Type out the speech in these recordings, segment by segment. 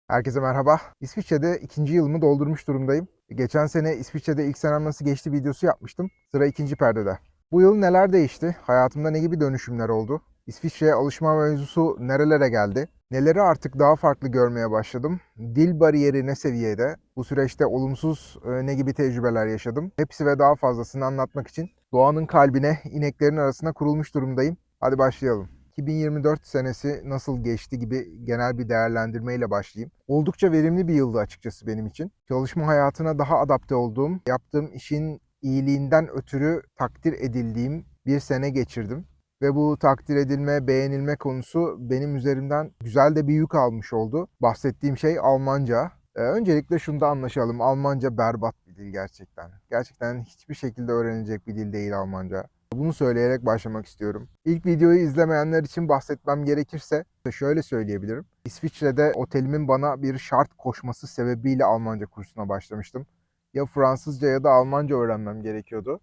Herkese merhaba. İsviçre'de ikinci yılımı doldurmuş durumdayım. Geçen sene İsviçre'de ilk senem nasıl geçti videosu yapmıştım. Sıra ikinci perdede. Bu yıl neler değişti? Hayatımda ne gibi dönüşümler oldu? İsviçre'ye alışma mevzusu nerelere geldi? Neleri artık daha farklı görmeye başladım? Dil bariyeri ne seviyede? Bu süreçte olumsuz ne gibi tecrübeler yaşadım? Hepsi ve daha fazlasını anlatmak için doğanın kalbine, ineklerin arasına kurulmuş durumdayım. Hadi başlayalım. 2024 senesi nasıl geçti gibi genel bir değerlendirmeyle başlayayım. Oldukça verimli bir yıldı açıkçası benim için. Çalışma hayatına daha adapte olduğum, yaptığım işin iyiliğinden ötürü takdir edildiğim bir sene geçirdim. Ve bu takdir edilme, beğenilme konusu benim üzerimden güzel de bir yük almış oldu. Bahsettiğim şey Almanca. Öncelikle şunu da anlaşalım. Almanca berbat bir dil gerçekten. Gerçekten hiçbir şekilde öğrenilecek bir dil değil Almanca. Bunu söyleyerek başlamak istiyorum. İlk videoyu izlemeyenler için bahsetmem gerekirse şöyle söyleyebilirim. İsviçre'de otelimin bana bir şart koşması sebebiyle Almanca kursuna başlamıştım. Ya Fransızca ya da Almanca öğrenmem gerekiyordu.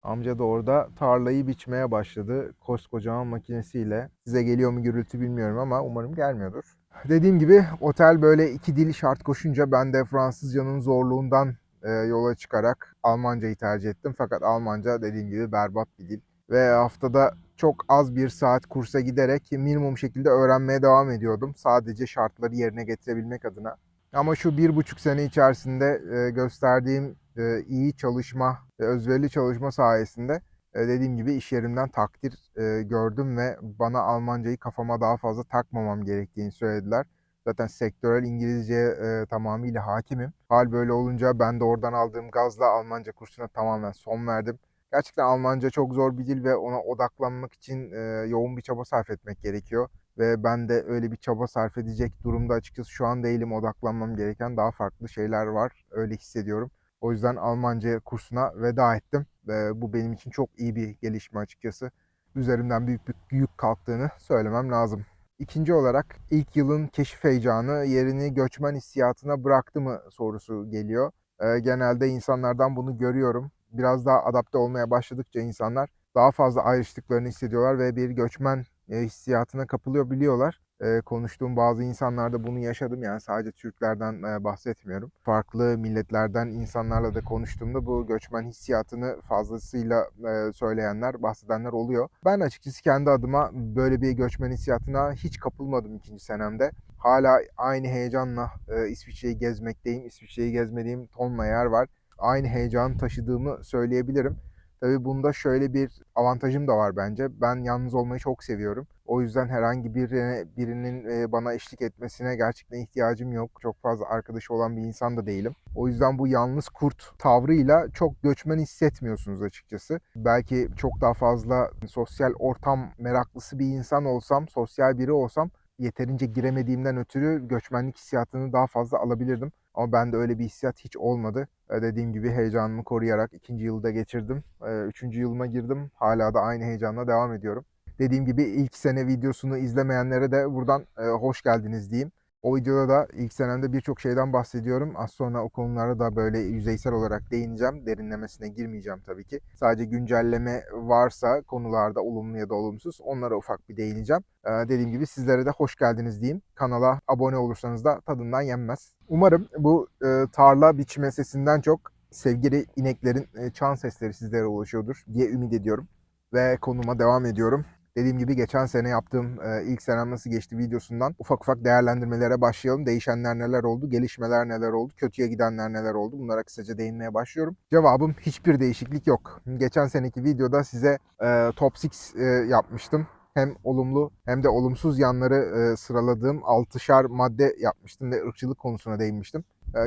Amca da orada tarlayı biçmeye başladı koskocaman makinesiyle. Size geliyor mu gürültü bilmiyorum ama umarım gelmiyordur. Dediğim gibi otel böyle iki dil şart koşunca ben de Fransızcanın zorluğundan yola çıkarak Almancayı tercih ettim. Fakat Almanca dediğim gibi berbat bir dil. Ve haftada çok az bir saat kursa giderek minimum şekilde öğrenmeye devam ediyordum. Sadece şartları yerine getirebilmek adına. Ama şu 1,5 sene içerisinde gösterdiğim iyi çalışma ve özverili çalışma sayesinde dediğim gibi iş yerimden takdir gördüm ve bana Almancayı kafama daha fazla takmamam gerektiğini söylediler. Zaten sektörel İngilizceye tamamıyla hakimim. Hal böyle olunca ben de oradan aldığım gazla Almanca kursuna tamamen son verdim. Gerçekten Almanca çok zor bir dil ve ona odaklanmak için yoğun bir çaba sarf etmek gerekiyor. Ve ben de öyle bir çaba sarf edecek durumda açıkçası şu an değilim. Odaklanmam gereken daha farklı şeyler var. Öyle hissediyorum. O yüzden Almanca kursuna veda ettim. Ve bu benim için çok iyi bir gelişme açıkçası. Üzerimden büyük bir yük kalktığını söylemem lazım. İkinci olarak ilk yılın keşif heyecanı yerini göçmen hissiyatına bıraktı mı sorusu geliyor. Genelde insanlardan bunu görüyorum. Biraz daha adapte olmaya başladıkça insanlar daha fazla ayrıştıklarını hissediyorlar ve bir göçmen hissiyatına kapılıyor biliyorlar. Konuştuğum bazı insanlarda bunu yaşadım. Yani sadece Türklerden bahsetmiyorum. Farklı milletlerden insanlarla da konuştuğumda bu göçmen hissiyatını fazlasıyla söyleyenler, bahsedenler oluyor. Ben açıkçası kendi adıma böyle bir göçmen hissiyatına hiç kapılmadım ikinci senemde. Hala aynı heyecanla İsviçre'yi gezmekteyim. İsviçre'yi gezmediğim tonla yer var. Aynı heyecanı taşıdığımı söyleyebilirim. Tabii bunda şöyle bir avantajım da var bence. Ben yalnız olmayı çok seviyorum. O yüzden herhangi birinin bana eşlik etmesine gerçekten ihtiyacım yok. Çok fazla arkadaşı olan bir insan da değilim. O yüzden bu yalnız kurt tavrıyla çok göçmen hissetmiyorsunuz açıkçası. Belki çok daha fazla sosyal ortam meraklısı bir insan olsam, sosyal biri olsam yeterince giremediğimden ötürü göçmenlik hissiyatını daha fazla alabilirdim. Ama bende öyle bir hissiyat hiç olmadı. Dediğim gibi heyecanımı koruyarak ikinci yılda geçirdim. Üçüncü yılıma girdim. Hala da aynı heyecanla devam ediyorum. Dediğim gibi ilk sene videosunu izlemeyenlere de buradan hoş geldiniz diyeyim. O videoda da ilk senemde birçok şeyden bahsediyorum. Az sonra o konulara da böyle yüzeysel olarak değineceğim. Derinlemesine girmeyeceğim tabii ki. Sadece güncelleme varsa konularda olumlu ya da olumsuz onlara ufak bir değineceğim. Dediğim gibi sizlere de hoş geldiniz diyeyim. Kanala abone olursanız da tadından yenmez. Umarım bu tarla biçme sesinden çok sevgili ineklerin çan sesleri sizlere ulaşıyordur diye ümit ediyorum. Ve konuma devam ediyorum. Dediğim gibi geçen sene yaptığım ilk senem nasıl geçti videosundan ufak ufak değerlendirmelere başlayalım. Değişenler neler oldu, gelişmeler neler oldu, kötüye gidenler neler oldu bunlara kısaca değinmeye başlıyorum. Cevabım hiçbir değişiklik yok. Geçen seneki videoda size top 6 yapmıştım. Hem olumlu hem de olumsuz yanları sıraladığım 6'şar madde yapmıştım ve ırkçılık konusuna değinmiştim.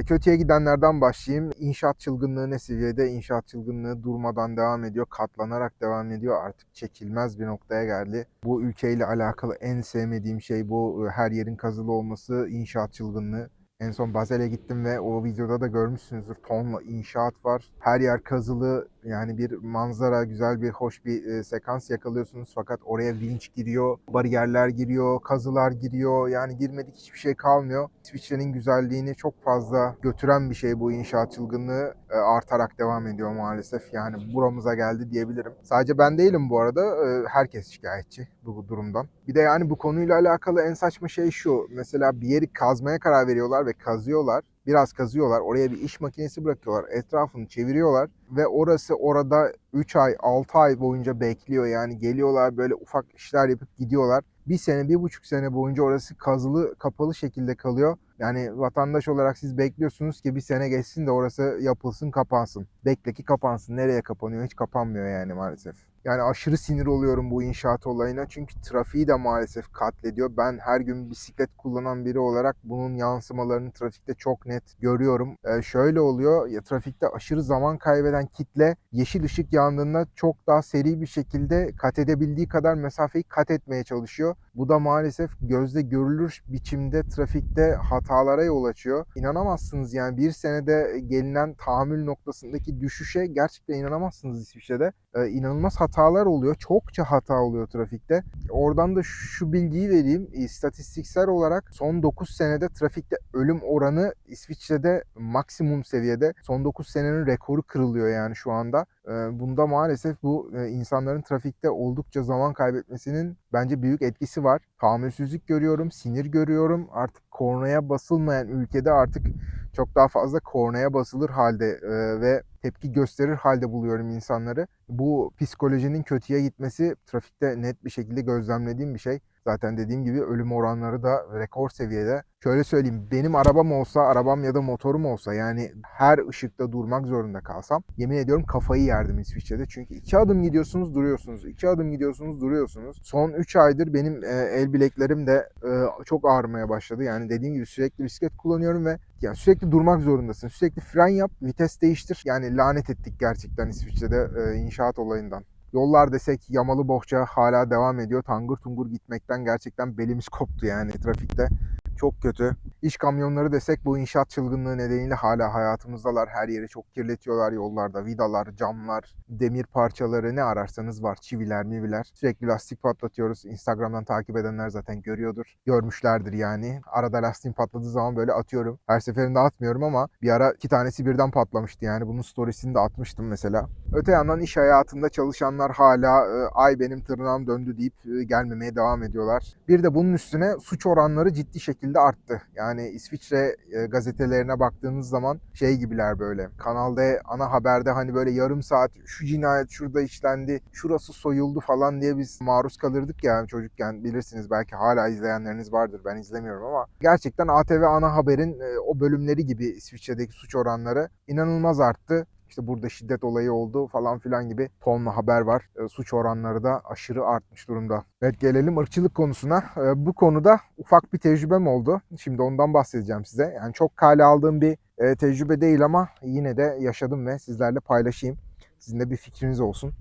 Kötüye gidenlerden başlayayım. İnşaat çılgınlığı ne seviyede? İnşaat çılgınlığı durmadan devam ediyor, katlanarak devam ediyor. Artık çekilmez bir noktaya geldi. Bu ülkeyle alakalı en sevmediğim şey bu. Her yerin kazılı olması, inşaat çılgınlığı. En son Basel'e gittim ve o videoda da görmüşsünüzdür. Tonla inşaat var. Her yer kazılı. Yani bir manzara, güzel bir, hoş bir sekans yakalıyorsunuz fakat oraya vinç giriyor, bariyerler giriyor, kazılar giriyor. Yani girmedik hiçbir şey kalmıyor. İsviçre'nin güzelliğini çok fazla götüren bir şey bu inşaat çılgınlığı. Artarak devam ediyor maalesef. Yani buramıza geldi diyebilirim. Sadece ben değilim bu arada. Herkes şikayetçi bu durumdan. Bir de yani bu konuyla alakalı en saçma şey şu. Mesela bir yeri kazmaya karar veriyorlar ve kazıyorlar. Biraz kazıyorlar. Oraya bir iş makinesi bırakıyorlar. Etrafını çeviriyorlar ve orada 3 ay, 6 ay boyunca bekliyor. Yani geliyorlar böyle ufak işler yapıp gidiyorlar. Bir sene, 1,5 sene boyunca orası kazılı, kapalı şekilde kalıyor. Yani vatandaş olarak siz bekliyorsunuz ki bir sene geçsin de orası yapılsın, kapansın. Bekle ki kapansın. Nereye kapanıyor? Hiç kapanmıyor yani maalesef. Yani aşırı sinir oluyorum bu inşaat olayına. Çünkü trafiği de maalesef katlediyor. Ben her gün bisiklet kullanan biri olarak bunun yansımalarını trafikte çok net görüyorum. Şöyle oluyor. Ya, trafikte aşırı zaman kaybeden kitle yeşil ışık yandığında çok daha seri bir şekilde kat edebildiği kadar mesafeyi kat etmeye çalışıyor. Bu da maalesef gözle görülür biçimde trafikte hatalara yol açıyor. İnanamazsınız yani bir senede gelinen tahammül noktasındaki düşüşe gerçekten inanamazsınız İsviçre'de. İnanılmaz hatalar oluyor. Çokça hata oluyor trafikte. Oradan da şu bilgiyi vereyim. İstatistiksel olarak son 9 senede trafikte ölüm oranı İsviçre'de maksimum seviyede. Son 9 senenin rekoru kırılıyor yani şu anda. Bunda maalesef bu insanların trafikte oldukça zaman kaybetmesinin bence büyük etkisi var. Tahammülsüzlük görüyorum, sinir görüyorum. Artık kornaya basılmayan ülkede artık çok daha fazla kornaya basılır halde ve tepki gösterir halde buluyorum insanları. Bu psikolojinin kötüye gitmesi trafikte net bir şekilde gözlemlediğim bir şey. Zaten dediğim gibi ölüm oranları da rekor seviyede. Şöyle söyleyeyim, benim arabam ya da motorum olsa yani her ışıkta durmak zorunda kalsam yemin ediyorum kafayı yerdim İsviçre'de. Çünkü 2 adım gidiyorsunuz duruyorsunuz, 2 adım gidiyorsunuz duruyorsunuz. Son 3 aydır benim el bileklerim de çok ağrımaya başladı. Yani dediğim gibi sürekli bisiklet kullanıyorum ve yani sürekli durmak zorundasın. Sürekli fren yap, vites değiştir. Yani lanet ettik gerçekten İsviçre'de inşaat olayından. Yollar desek yamalı bohça hala devam ediyor. Tangır tungur gitmekten gerçekten belimiz koptu yani trafikte. Çok kötü. İş kamyonları desek bu inşaat çılgınlığı nedeniyle hala hayatımızdalar. Her yeri çok kirletiyorlar yollarda. Vidalar, camlar, demir parçaları ne ararsanız var. Çiviler, miviler. Sürekli lastik patlatıyoruz. Instagram'dan takip edenler zaten görüyordur. Görmüşlerdir yani. Arada lastiğim patladığı zaman böyle atıyorum. Her seferinde atmıyorum ama bir ara 2 tanesi birden patlamıştı yani. Bunun storiesini de atmıştım mesela. Öte yandan iş hayatında çalışanlar hala ay benim tırnağım döndü deyip gelmemeye devam ediyorlar. Bir de bunun üstüne suç oranları ciddi şekilde arttı. Yani İsviçre gazetelerine baktığınız zaman şey gibiler böyle. Kanal D ana haberde hani böyle yarım saat şu cinayet şurada işlendi, şurası soyuldu falan diye biz maruz kalırdık ya çocukken, bilirsiniz belki hala izleyenleriniz vardır, ben izlemiyorum ama gerçekten ATV ana haberin o bölümleri gibi İsviçre'deki suç oranları inanılmaz arttı. İşte burada şiddet olayı oldu falan filan gibi tonla haber var. Suç oranları da aşırı artmış durumda. Evet, gelelim ırkçılık konusuna. Bu konuda ufak bir tecrübem oldu. Şimdi ondan bahsedeceğim size. Yani çok kale aldığım bir tecrübe değil ama yine de yaşadım ve sizlerle paylaşayım. Sizin de bir fikriniz olsun.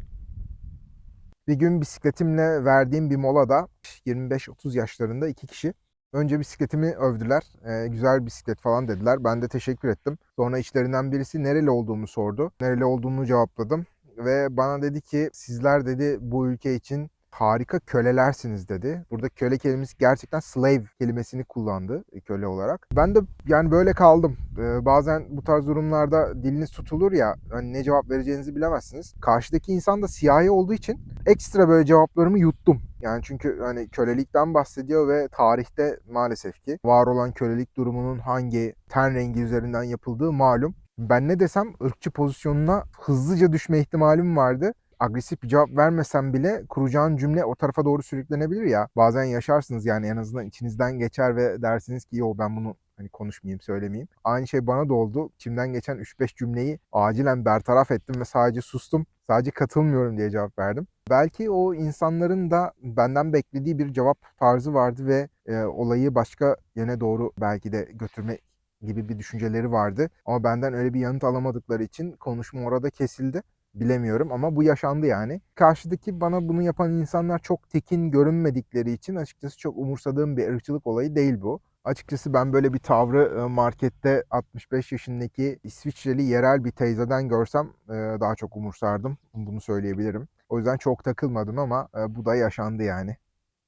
Bir gün bisikletimle verdiğim bir molada 25-30 yaşlarında 2 kişi önce bisikletimi övdüler. Güzel bisiklet falan dediler. Ben de teşekkür ettim. Sonra içlerinden birisi nereli olduğumu sordu. Nereli olduğunu cevapladım. Ve bana dedi ki sizler dedi bu ülke için harika kölelersiniz dedi. Burada köle kelimesi gerçekten slave kelimesini kullandı köle olarak. Ben de yani böyle kaldım. Bazen bu tarz durumlarda diliniz tutulur ya, hani ne cevap vereceğinizi bilemezsiniz. Karşıdaki insan da siyahi olduğu için ekstra böyle cevaplarımı yuttum. Yani çünkü hani kölelikten bahsediyor ve tarihte maalesef ki var olan kölelik durumunun hangi ten rengi üzerinden yapıldığı malum. Ben ne desem ırkçı pozisyonuna hızlıca düşme ihtimalim vardı. Agresif bir cevap vermesem bile kuracağın cümle o tarafa doğru sürüklenebilir ya. Bazen yaşarsınız yani, en azından içinizden geçer ve dersiniz ki yo ben bunu hani konuşmayayım, söylemeyeyim. Aynı şey bana da oldu. İçimden geçen 3-5 cümleyi acilen bertaraf ettim ve sadece sustum. Sadece katılmıyorum diye cevap verdim. Belki o insanların da benden beklediği bir cevap tarzı vardı ve olayı başka yöne doğru belki de götürme gibi bir düşünceleri vardı. Ama benden öyle bir yanıt alamadıkları için konuşma orada kesildi. Bilemiyorum ama bu yaşandı yani. Karşıdaki bana bunu yapan insanlar çok tekin görünmedikleri için açıkçası çok umursadığım bir ırkçılık olayı değil bu. Açıkçası ben böyle bir tavrı markette 65 yaşındaki İsviçreli yerel bir teyzeden görsem daha çok umursardım. Bunu söyleyebilirim. O yüzden çok takılmadım ama bu da yaşandı yani.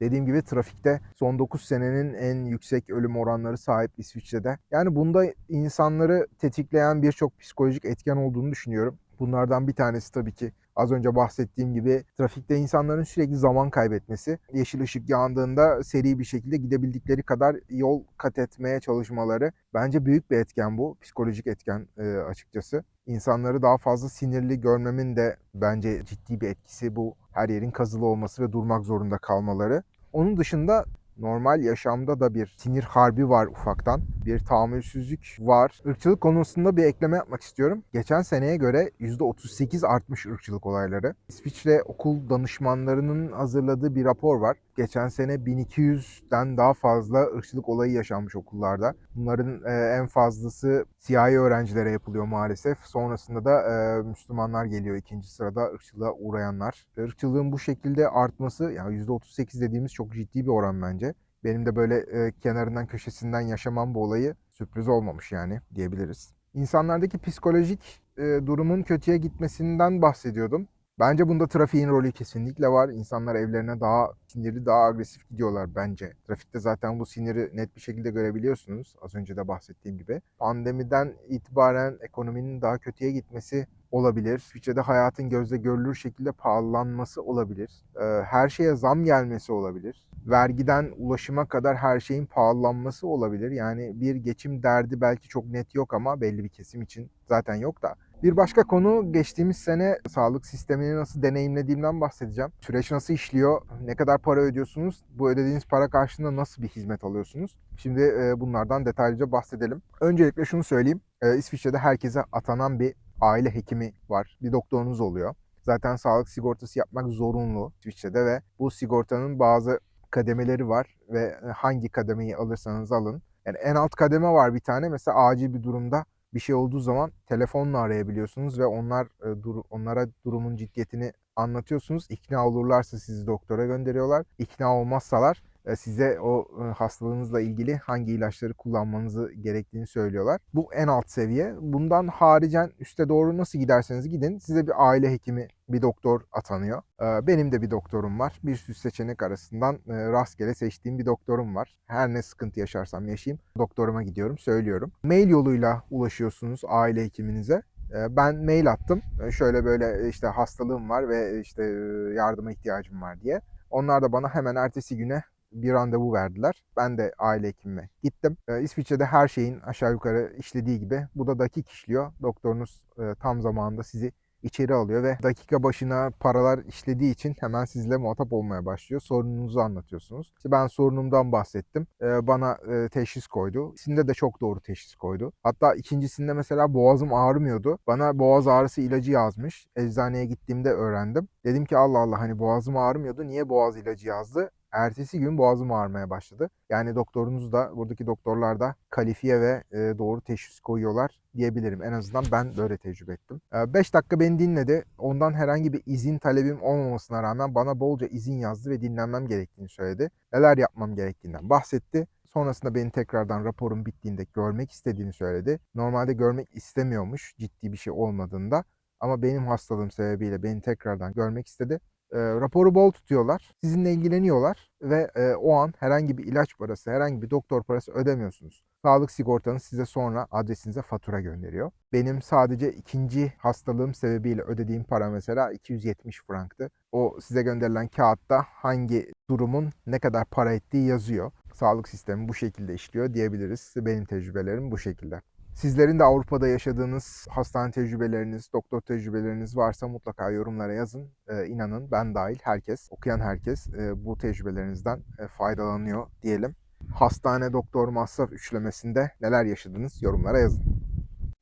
Dediğim gibi trafikte son 9 senenin en yüksek ölüm oranları sahip İsviçre'de. Yani bunda insanları tetikleyen birçok psikolojik etken olduğunu düşünüyorum. Bunlardan bir tanesi tabii ki az önce bahsettiğim gibi trafikte insanların sürekli zaman kaybetmesi. Yeşil ışık yandığında seri bir şekilde gidebildikleri kadar yol kat etmeye çalışmaları. Bence büyük bir etken bu. Psikolojik etken açıkçası. İnsanları daha fazla sinirli görmemin de bence ciddi bir etkisi bu. Her yerin kazılı olması ve durmak zorunda kalmaları. Onun dışında normal yaşamda da bir sinir harbi var ufaktan. Bir tahammülsüzlük var. Irkçılık konusunda bir ekleme yapmak istiyorum. Geçen seneye göre %38 artmış ırkçılık olayları. İsviçre okul danışmanlarının hazırladığı bir rapor var. Geçen sene 1200'den daha fazla ırkçılık olayı yaşanmış okullarda. Bunların en fazlası siyahi öğrencilere yapılıyor maalesef. Sonrasında da Müslümanlar geliyor ikinci sırada ırkçılığa uğrayanlar. Irkçılığın bu şekilde artması, yani %38 dediğimiz çok ciddi bir oran bence. Benim de böyle kenarından köşesinden yaşamam bu olayı sürpriz olmamış yani diyebiliriz. İnsanlardaki psikolojik durumun kötüye gitmesinden bahsediyordum. Bence bunda trafiğin rolü kesinlikle var. İnsanlar evlerine daha sinirli, daha agresif gidiyorlar bence. Trafikte zaten bu siniri net bir şekilde görebiliyorsunuz. Az önce de bahsettiğim gibi. Pandemiden itibaren ekonominin daha kötüye gitmesi olabilir. İsviçre'de hayatın gözle görülür şekilde pahalanması olabilir. Her şeye zam gelmesi olabilir. Vergiden ulaşıma kadar her şeyin pahalanması olabilir. Yani bir geçim derdi belki çok net yok ama belli bir kesim için zaten yok da. Bir başka konu, geçtiğimiz sene sağlık sistemini nasıl deneyimlediğimden bahsedeceğim. Süreç nasıl işliyor? Ne kadar para ödüyorsunuz? Bu ödediğiniz para karşılığında nasıl bir hizmet alıyorsunuz? Şimdi bunlardan detaylıca bahsedelim. Öncelikle şunu söyleyeyim. İsviçre'de herkese atanan bir aile hekimi var. Bir doktorunuz oluyor. Zaten sağlık sigortası yapmak zorunlu İsviçre'de ve bu sigortanın bazı kademeleri var ve hangi kademeyi alırsanız alın. Yani en alt kademe var bir tane. Mesela acil bir durumda bir şey olduğu zaman telefonla arayabiliyorsunuz ve onlara durumun ciddiyetini anlatıyorsunuz. İkna olurlarsa sizi doktora gönderiyorlar. İkna olmazsalar size o hastalığınızla ilgili hangi ilaçları kullanmanızı gerektiğini söylüyorlar. Bu en alt seviye. Bundan haricen üste doğru nasıl giderseniz gidin size bir aile hekimi, bir doktor atanıyor. Benim de bir doktorum var. Bir sürü seçenek arasından rastgele seçtiğim bir doktorum var. Her ne sıkıntı yaşarsam yaşayayım doktoruma gidiyorum, söylüyorum. Mail yoluyla ulaşıyorsunuz aile hekiminize. Ben mail attım. Şöyle böyle işte hastalığım var ve işte yardıma ihtiyacım var diye. Onlar da bana hemen ertesi güne bir randevu verdiler. Ben de aile hekimime gittim. İsviçre'de her şeyin aşağı yukarı işlediği gibi bu da dakik işliyor. Doktorunuz tam zamanında sizi içeri alıyor ve dakika başına paralar işlediği için hemen sizle muhatap olmaya başlıyor. Sorununuzu anlatıyorsunuz. İşte ben sorunumdan bahsettim. Bana teşhis koydu. İkisinde de çok doğru teşhis koydu. Hatta ikincisinde mesela boğazım ağrımıyordu. Bana boğaz ağrısı ilacı yazmış. Eczaneye gittiğimde öğrendim. Dedim ki Allah Allah, hani boğazım ağrımıyordu. Niye boğaz ilacı yazdı? Ertesi gün boğazım ağrımaya başladı. Yani doktorunuz da, buradaki doktorlar da kalifiye ve doğru teşhis koyuyorlar diyebilirim. En azından ben böyle tecrübe ettim. 5 dakika beni dinledi. Ondan herhangi bir izin talebim olmamasına rağmen bana bolca izin yazdı ve dinlenmem gerektiğini söyledi. Neler yapmam gerektiğinden bahsetti. Sonrasında beni tekrardan raporum bittiğinde görmek istediğini söyledi. Normalde görmek istemiyormuş ciddi bir şey olmadığında. Ama benim hastalığım sebebiyle beni tekrardan görmek istedi. Raporu bol tutuyorlar. Sizinle ilgileniyorlar ve o an herhangi bir ilaç parası, herhangi bir doktor parası ödemiyorsunuz. Sağlık sigortanız size sonra adresinize fatura gönderiyor. Benim sadece ikinci hastalığım sebebiyle ödediğim para mesela 270 franktı. O size gönderilen kağıtta hangi durumun ne kadar para ettiği yazıyor. Sağlık sistemi bu şekilde işliyor diyebiliriz. Benim tecrübelerim bu şekilde. Sizlerin de Avrupa'da yaşadığınız hastane tecrübeleriniz, doktor tecrübeleriniz varsa mutlaka yorumlara yazın. İnanın ben dahil herkes, okuyan herkes bu tecrübelerinizden faydalanıyor diyelim. Hastane doktor masraf üçlemesinde neler yaşadınız yorumlara yazın.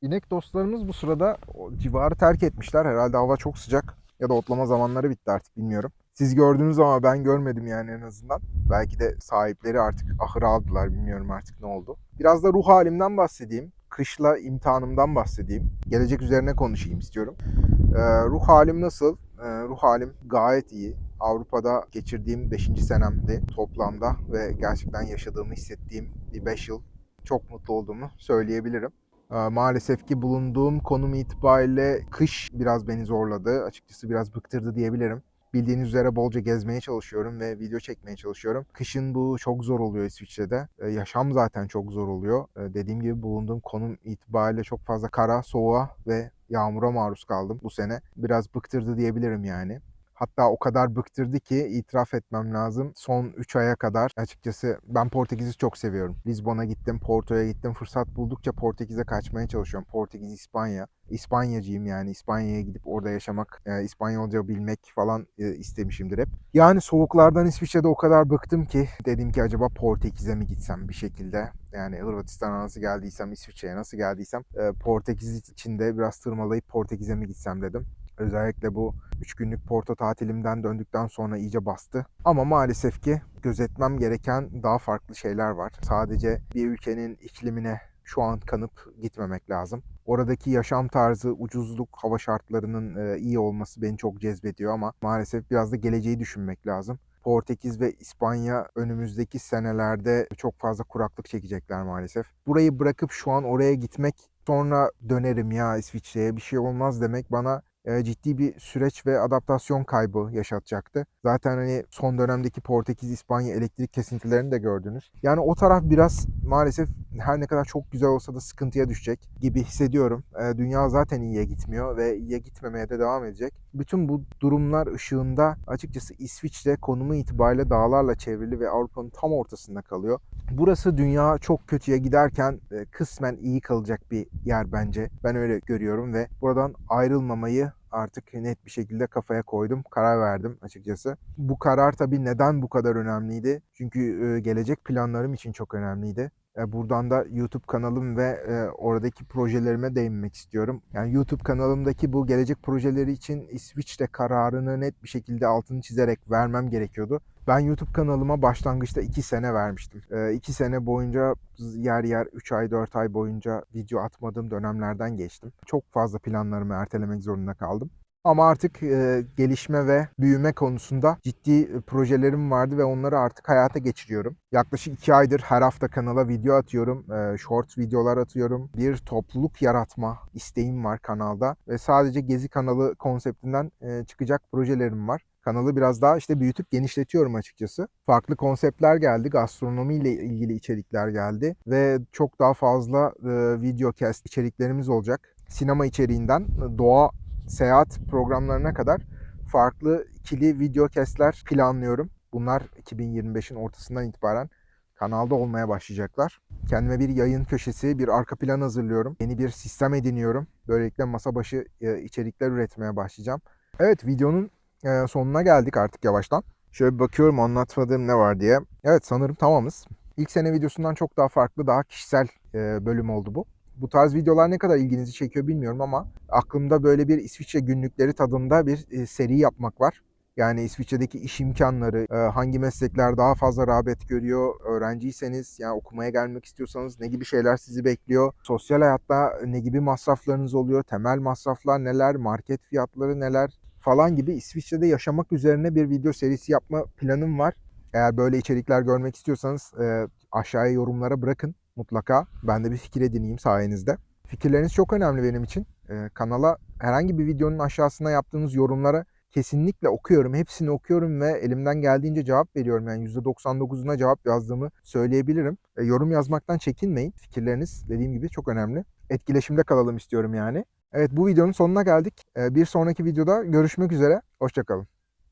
İnek dostlarımız bu sırada o civarı terk etmişler. Herhalde hava çok sıcak ya da otlama zamanları bitti artık, bilmiyorum. Siz gördünüz ama ben görmedim yani en azından. Belki de sahipleri artık ahıra aldılar, bilmiyorum artık ne oldu. Biraz da ruh halimden bahsedeyim. Kışla imtihanımdan bahsedeyim. Gelecek üzerine konuşayım istiyorum. Ruh halim nasıl? Ruh halim gayet iyi. Avrupa'da geçirdiğim 5. senemdi toplamda ve gerçekten yaşadığımı hissettiğim bir 5 yıl çok mutlu olduğumu söyleyebilirim. Maalesef ki bulunduğum konum itibariyle kış biraz beni zorladı. Açıkçası biraz bıktırdı diyebilirim. Bildiğiniz üzere bolca gezmeye çalışıyorum ve video çekmeye çalışıyorum. Kışın bu çok zor oluyor İsviçre'de. Yaşam zaten çok zor oluyor. Dediğim gibi bulunduğum konum itibariyle çok fazla kara, soğuğa ve yağmura maruz kaldım bu sene. Biraz bıktırdı diyebilirim yani. Hatta o kadar bıktırdı ki itiraf etmem lazım. Son 3 aya kadar açıkçası ben Portekiz'i çok seviyorum. Lizbon'a gittim, Porto'ya gittim. Fırsat buldukça Portekiz'e kaçmaya çalışıyorum. Portekiz, İspanya. İspanyacıyım yani. İspanya'ya gidip orada yaşamak, İspanyolca bilmek falan istemişimdir hep. Yani soğuklardan İsviçre'de o kadar bıktım ki dedim ki acaba Portekiz'e mi gitsem bir şekilde. Yani Hırvatistan'a nasıl geldiysem, İsviçre'ye nasıl geldiysem Portekiz için de biraz tırmalayıp Portekiz'e mi gitsem dedim. Özellikle bu 3 günlük Porto tatilimden döndükten sonra iyice bastı. Ama maalesef ki gözetmem gereken daha farklı şeyler var. Sadece bir ülkenin iklimine şu an kanıp gitmemek lazım. Oradaki yaşam tarzı, ucuzluk, hava şartlarının iyi olması beni çok cezbediyor ama maalesef biraz da geleceği düşünmek lazım. Portekiz ve İspanya önümüzdeki senelerde çok fazla kuraklık çekecekler maalesef. Burayı bırakıp şu an oraya gitmek, sonra dönerim ya İsviçre'ye bir şey olmaz demek bana ciddi bir süreç ve adaptasyon kaybı yaşatacaktı. Zaten hani son dönemdeki Portekiz, İspanya elektrik kesintilerini de gördünüz. Yani o taraf biraz maalesef her ne kadar çok güzel olsa da sıkıntıya düşecek gibi hissediyorum. Dünya zaten iyiye gitmiyor ve iyiye gitmemeye de devam edecek. Bütün bu durumlar ışığında açıkçası İsviçre konumu itibariyle dağlarla çevrili ve Avrupa'nın tam ortasında kalıyor. Burası dünya çok kötüye giderken kısmen iyi kalacak bir yer bence. Ben öyle görüyorum ve buradan ayrılmamayı artık net bir şekilde kafaya koydum. Karar verdim açıkçası. Bu karar tabii neden bu kadar önemliydi? Çünkü gelecek planlarım için çok önemliydi. Buradan da YouTube kanalım ve oradaki projelerime değinmek istiyorum. Yani YouTube kanalımdaki bu gelecek projeleri için İsviçre kararını net bir şekilde altını çizerek vermem gerekiyordu. Ben YouTube kanalıma başlangıçta 2 sene vermiştim. 2 sene boyunca yer yer 3 ay 4 ay boyunca video atmadığım dönemlerden geçtim. Çok fazla planlarımı ertelemek zorunda kaldım. Ama artık gelişme ve büyüme konusunda ciddi projelerim vardı ve onları artık hayata geçiriyorum. Yaklaşık 2 aydır her hafta kanala video atıyorum. Short videolar atıyorum. Bir topluluk yaratma isteğim var kanalda. Ve sadece gezi kanalı konseptinden çıkacak projelerim var. Kanalı biraz daha işte büyütüp genişletiyorum açıkçası. Farklı konseptler geldi. Gastronomi ile ilgili içerikler geldi. Ve çok daha fazla videocast içeriklerimiz olacak. Sinema içeriğinden doğa seyahat programlarına kadar farklı ikili videocastler planlıyorum. Bunlar 2025'in ortasından itibaren kanalda olmaya başlayacaklar. Kendime bir yayın köşesi, bir arka plan hazırlıyorum. Yeni bir sistem ediniyorum. Böylelikle masa başı içerikler üretmeye başlayacağım. Evet, videonun sonuna geldik artık yavaştan. Şöyle bir bakıyorum anlatmadığım ne var diye. Evet, sanırım tamamız. İlk sene videosundan çok daha farklı, daha kişisel bölüm oldu bu. Bu tarz videolar ne kadar ilginizi çekiyor bilmiyorum ama aklımda böyle bir İsviçre günlükleri tadında bir seri yapmak var. Yani İsviçre'deki iş imkanları, hangi meslekler daha fazla rağbet görüyor, öğrenciyseniz, yani okumaya gelmek istiyorsanız ne gibi şeyler sizi bekliyor, sosyal hayatta ne gibi masraflarınız oluyor, temel masraflar neler, market fiyatları neler falan gibi İsviçre'de yaşamak üzerine bir video serisi yapma planım var. Eğer böyle içerikler görmek istiyorsanız aşağıya yorumlara bırakın mutlaka. Ben de bir fikir edineyim sayenizde. Fikirleriniz çok önemli benim için. Kanala herhangi bir videonun aşağısına yaptığınız yorumlara kesinlikle okuyorum. Hepsini okuyorum ve elimden geldiğince cevap veriyorum. Yani %99'una cevap yazdığımı söyleyebilirim. Yorum yazmaktan çekinmeyin. Fikirleriniz dediğim gibi çok önemli. Etkileşimde kalalım istiyorum yani. Evet, bu videonun sonuna geldik. Bir sonraki videoda görüşmek üzere. Hoşça kalın.